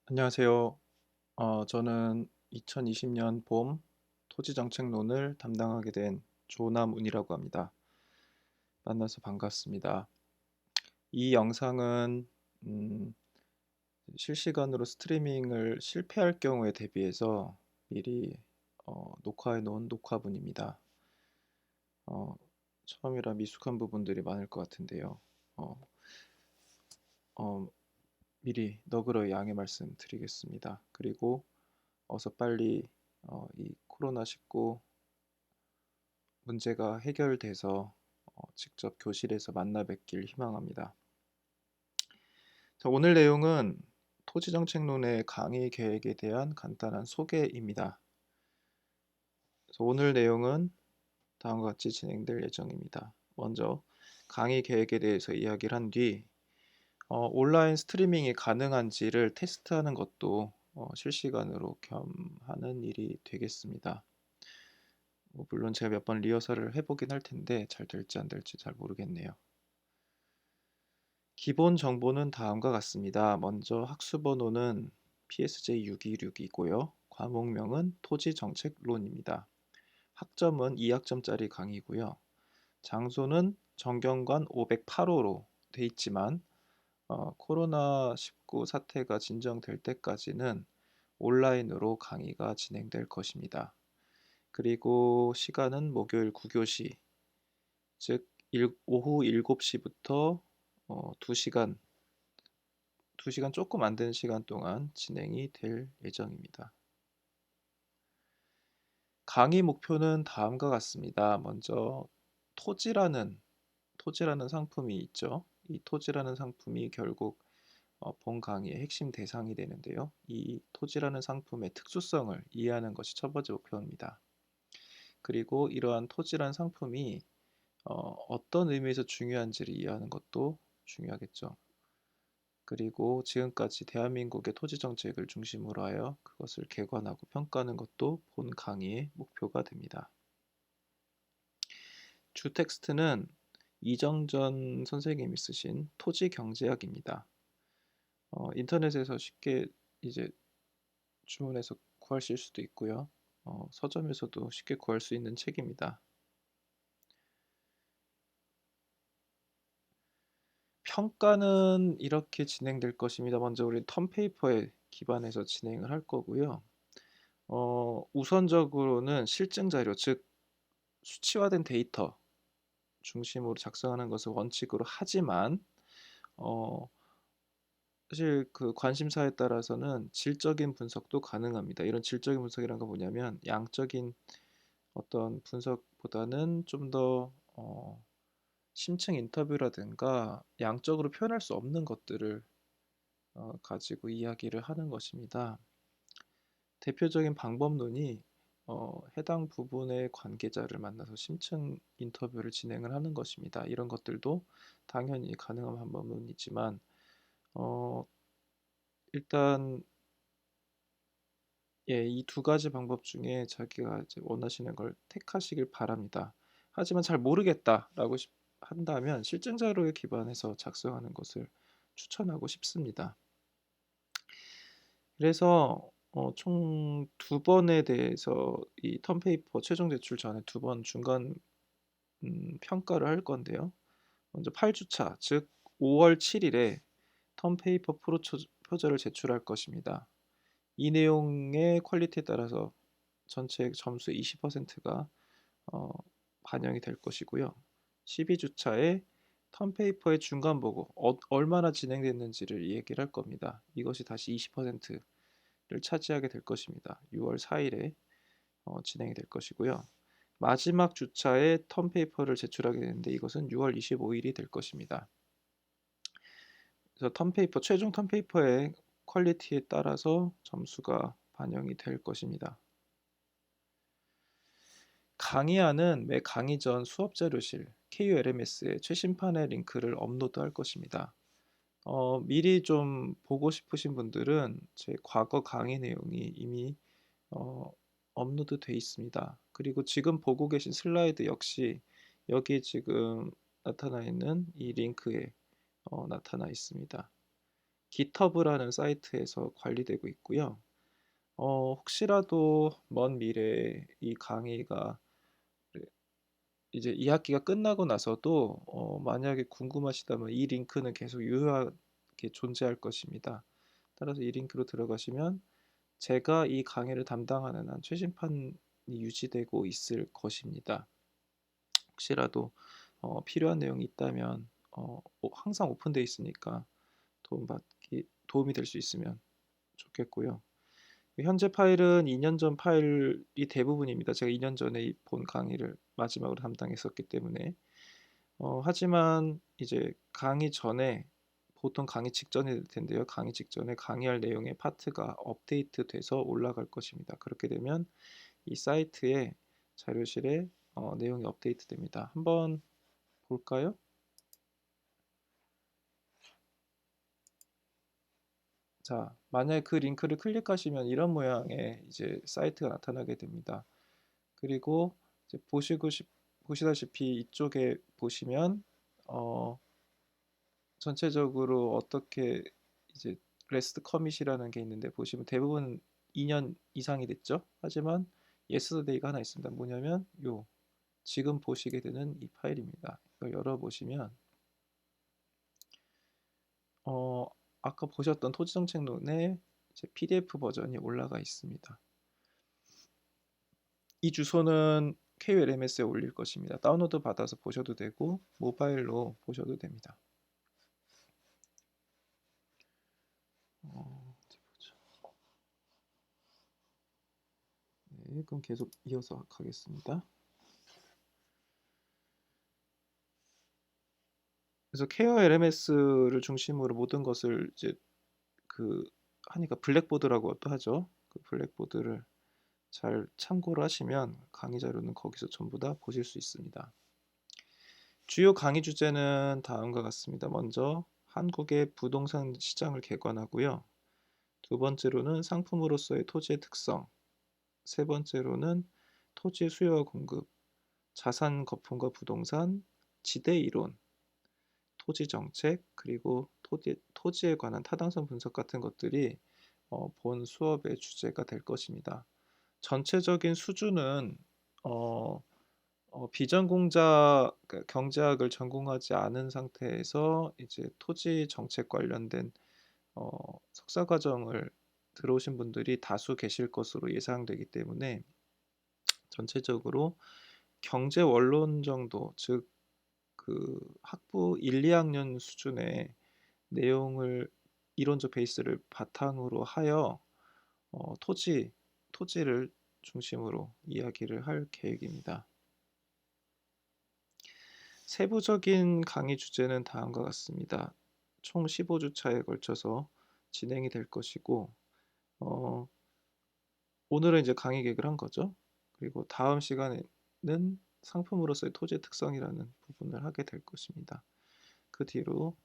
안녕하세요. 저는 2020년 봄 토지정책론을 담당하게 된 조남운이라고 합니다. 만나서 반갑습니다. 이 영상은 음, 실시간으로 스트리밍을 실패할 경우에 대비해서 미리 녹화해 놓은 녹화분입니다. 어, 처음이라 미숙한 부분들이 많을 것 같은데요. 어, 어, 미리 너그러이 양해 말씀 드리겠습니다. 그리고 어서 빨리 이 코로나19 문제가 해결돼서 직접 교실에서 만나 뵙길 희망합니다. 자, 오늘 내용은 토지정책론의 강의 계획에 대한 간단한 소개입니다. 그래서 오늘 내용은 다음과 같이 진행될 예정입니다. 먼저 강의 계획에 대해서 이야기를 한 뒤 온라인 스트리밍이 가능한지를 테스트하는 것도 실시간으로 겸하는 일이 되겠습니다. 물론 제가 몇 번 리허설을 해보긴 할 텐데 잘 될지 안 될지 잘 모르겠네요. 기본 정보는 다음과 같습니다. 먼저 학수번호는 PSJ626이고요. 과목명은 토지정책론입니다. 학점은 2학점짜리 강의고요. 장소는 정경관 508호로 돼 있지만 코로나19 사태가 진정될 때까지는 온라인으로 강의가 진행될 것입니다. 그리고 시간은 목요일 9교시, 즉 오후 7시부터 2시간, 2시간 조금 안 되는 시간 동안 진행이 될 예정입니다. 강의 목표는 다음과 같습니다. 먼저 토지라는 상품이 있죠. 이 토지라는 상품이 결국 본 강의의 핵심 대상이 되는데요. 이 토지라는 상품의 특수성을 이해하는 것이 첫 번째 목표입니다. 그리고 이러한 토지라는 상품이 어떤 의미에서 중요한지를 이해하는 것도 중요하겠죠. 그리고 지금까지 대한민국의 토지 정책을 중심으로 하여 그것을 개관하고 평가하는 것도 본 강의의 목표가 됩니다. 주 텍스트는 이정전 선생님이 쓰신 토지 경제학입니다. 인터넷에서 쉽게 이제 주문해서 구하실 수도 있고요. 서점에서도 쉽게 구할 수 있는 책입니다. 평가는 이렇게 진행될 것입니다. 먼저 우리 턴페이퍼에 기반해서 진행을 할 거고요. 우선적으로는 실증 자료, 즉 수치화된 데이터 중심으로 작성하는 것을 원칙으로 하지만 어, 사실 그 관심사에 따라서는 질적인 분석도 가능합니다. 이런 질적인 분석이란 건 뭐냐면 양적인 어떤 분석보다는 좀 더 심층 인터뷰라든가 양적으로 표현할 수 없는 것들을 가지고 이야기를 하는 것입니다. 대표적인 방법론이 해당 부분의 관계자를 만나서 심층 인터뷰를 진행을 하는 것입니다. 이런 것들도 당연히 가능한 방법론이지만 어, 일단 예, 이 두 가지 방법 중에 자기가 이제 원하시는 걸 택하시길 바랍니다. 하지만 잘 모르겠다라고 한다면 실증 자료에 기반해서 작성하는 것을 추천하고 싶습니다. 그래서 총 두 번에 대해서 이 턴페이퍼 최종 제출 전에 두 번 중간 평가를 할 건데요. 먼저 8주차, 즉 5월 7일에 턴페이퍼 표절을 제출할 것입니다. 이 내용의 퀄리티에 따라서 전체 점수의 20%가 반영이 될 것이고요. 12주차에 턴페이퍼의 중간 보고 얼마나 진행됐는지를 얘기를 할 겁니다. 이것이 다시 20%를 차지하게 될 것입니다. 6월 4일에 진행이 될 것이고요. 마지막 주차에 턴페이퍼를 제출하게 되는데 이것은 6월 25일이 될 것입니다. 그래서 최종 턴페이퍼의 퀄리티에 따라서 점수가 반영이 될 것입니다. 강의안은 매 강의 전 수업 자료실 KULMS에 최신판의 링크를 업로드할 것입니다. 미리 좀 보고 싶으신 분들은 제 과거 강의 내용이 이미 어, 업로드돼 있습니다. 그리고 지금 보고 계신 슬라이드 역시 여기 지금 나타나 있는 이 링크에 나타나 있습니다. GitHub라는 사이트에서 관리되고 있고요. 혹시라도 먼 미래에 이 강의가 이제 2학기가 끝나고 나서도 만약에 궁금하시다면 이 링크는 계속 유효하게 존재할 것입니다. 따라서 이 링크로 들어가시면 제가 이 강의를 담당하는 한 최신판이 유지되고 있을 것입니다. 혹시라도 필요한 내용이 있다면 항상 오픈되어 있으니까 도움이 될 수 있으면 좋겠고요. 현재 파일은 2년 전 파일이 대부분입니다. 제가 2년 전에 본 강의를 마지막으로 담당했었기 때문에 하지만 이제 강의 전에 보통 강의 직전이 될 텐데요. 강의 직전에 강의할 내용의 파트가 업데이트돼서 올라갈 것입니다. 그렇게 되면 이 사이트에 자료실에 내용이 업데이트됩니다. 한번 볼까요? 자, 만약에 그 링크를 클릭하시면 이런 모양의 이제 사이트가 나타나게 됩니다. 그리고 이제 보시다시피 이쪽에 보시면 어, 전체적으로 어떻게 이제 레스트 커밋이라는 게 있는데 보시면 대부분 2년 이상이 됐죠. 하지만 yesterday가 하나 있습니다. 뭐냐면 지금 보시게 되는 이 파일입니다. 이걸 열어보시면 어, 아까 보셨던 토지정책론의 PDF 버전이 올라가 있습니다. 이 주소는 KLMS에 올릴 것입니다. 다운로드 받아서 보셔도 되고 모바일로 보셔도 됩니다. 어디 보자. 네, 그럼 계속 이어서 가겠습니다. 그래서 케어 LMS를 중심으로 모든 것을 이제 하니까 블랙보드라고 또 하죠. 그 블랙보드를 잘 참고를 하시면 강의 자료는 거기서 전부 다 보실 수 있습니다. 주요 강의 주제는 다음과 같습니다. 먼저 한국의 부동산 시장을 개관하고요. 두 번째로는 상품으로서의 토지의 특성, 세 번째로는 토지의 수요와 공급, 자산 거품과 부동산, 지대 이론, 토지 정책, 그리고 토지에 관한 타당성 분석 같은 것들이 본 수업의 주제가 될 것입니다. 전체적인 수준은 어, 비전공자 그러니까 경제학을 전공하지 않은 상태에서 이제 토지 정책 관련된 석사 과정을 들어오신 분들이 다수 계실 것으로 예상되기 때문에 전체적으로 경제 원론 정도, 즉 그 학부 1, 2학년 수준의 내용을 이론적 베이스를 바탕으로 하여 토지를 중심으로 이야기를 할 계획입니다. 세부적인 강의 주제는 다음과 같습니다. 총 15주차에 걸쳐서 진행이 될 것이고 어, 오늘은 이제 강의 계획을 한 거죠. 그리고 다음 시간에는 상품으로서의 토지의 특성이라는 부분을 하게 될 것입니다. 그 뒤로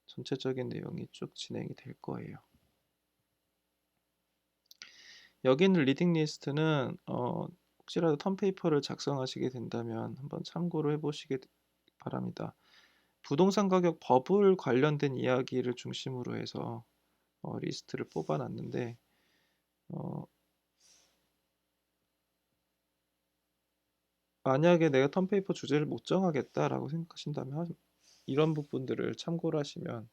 전체적인 내용이 쭉 진행이 될 거예요. 여기 있는 리딩 리스트는 혹시라도 턴페이퍼를 작성하시게 된다면 한번 참고를 해보시기 바랍니다. 부동산 가격 버블 관련된 이야기를 중심으로 해서 리스트를 뽑아놨는데 만약에 내가 턴페이퍼 주제를 못 정하겠다라고 생각하신다면 이런 부분들을 참고를 하시면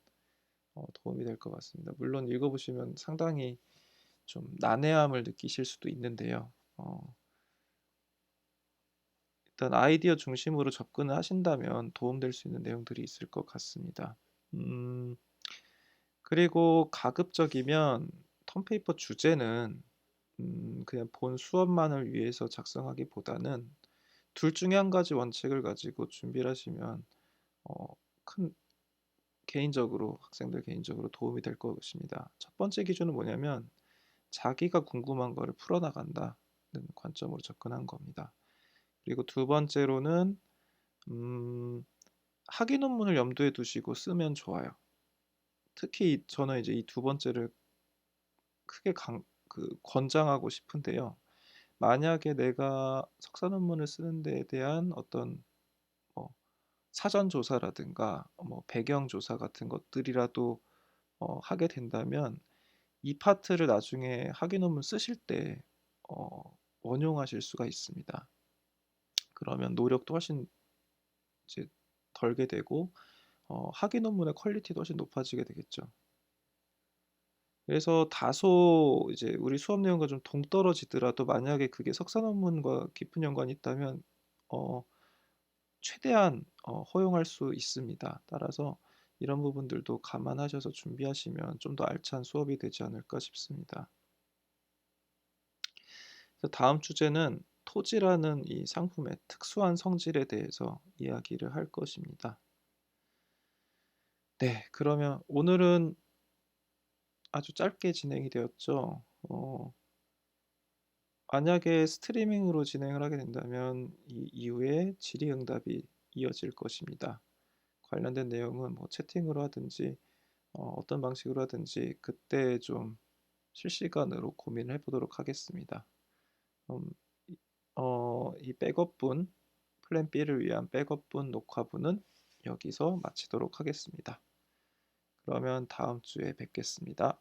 도움이 될 것 같습니다. 물론 읽어보시면 상당히 좀 난해함을 느끼실 수도 있는데요. 일단 아이디어 중심으로 접근을 하신다면 도움될 수 있는 내용들이 있을 것 같습니다. 음, 그리고 가급적이면 턴페이퍼 주제는 그냥 본 수업만을 위해서 작성하기보다는 둘 중에 한 가지 원칙을 가지고 준비를 하시면 어, 큰 학생들 개인적으로 도움이 될 것입니다. 첫 번째 기준은 뭐냐면 자기가 궁금한 거를 풀어나간다는 관점으로 접근한 겁니다. 그리고 두 번째로는 음, 학위 논문을 염두에 두시고 쓰면 좋아요. 특히 저는 이제 이 두 번째를 크게 권장하고 싶은데요. 만약에 내가 석사 논문을 쓰는 데에 대한 어떤 뭐 사전 조사라든가 배경 조사 같은 것들이라도 하게 된다면 이 파트를 나중에 학위 논문 쓰실 때 어, 원용하실 수가 있습니다. 그러면 노력도 훨씬 이제 덜게 되고 학위 논문의 퀄리티도 훨씬 높아지게 되겠죠. 그래서 다소 이제 우리 수업 내용과 좀 동떨어지더라도 만약에 그게 석사 논문과 깊은 연관이 있다면 어, 최대한 허용할 수 있습니다. 따라서 이런 부분들도 감안하셔서 준비하시면 좀 더 알찬 수업이 되지 않을까 싶습니다. 그래서 다음 주제는 토지라는 이 상품의 특수한 성질에 대해서 이야기를 할 것입니다. 네, 그러면 오늘은 아주 짧게 진행이 되었죠. 만약에 스트리밍으로 진행을 하게 된다면 이 이후에 질의응답이 이어질 것입니다. 관련된 내용은 뭐 채팅으로 하든지 어떤 방식으로 하든지 그때 좀 실시간으로 고민을 해보도록 하겠습니다. 음, 이 백업분, 플랜 B를 위한 백업분 녹화분은 여기서 마치도록 하겠습니다. 그러면 다음 주에 뵙겠습니다.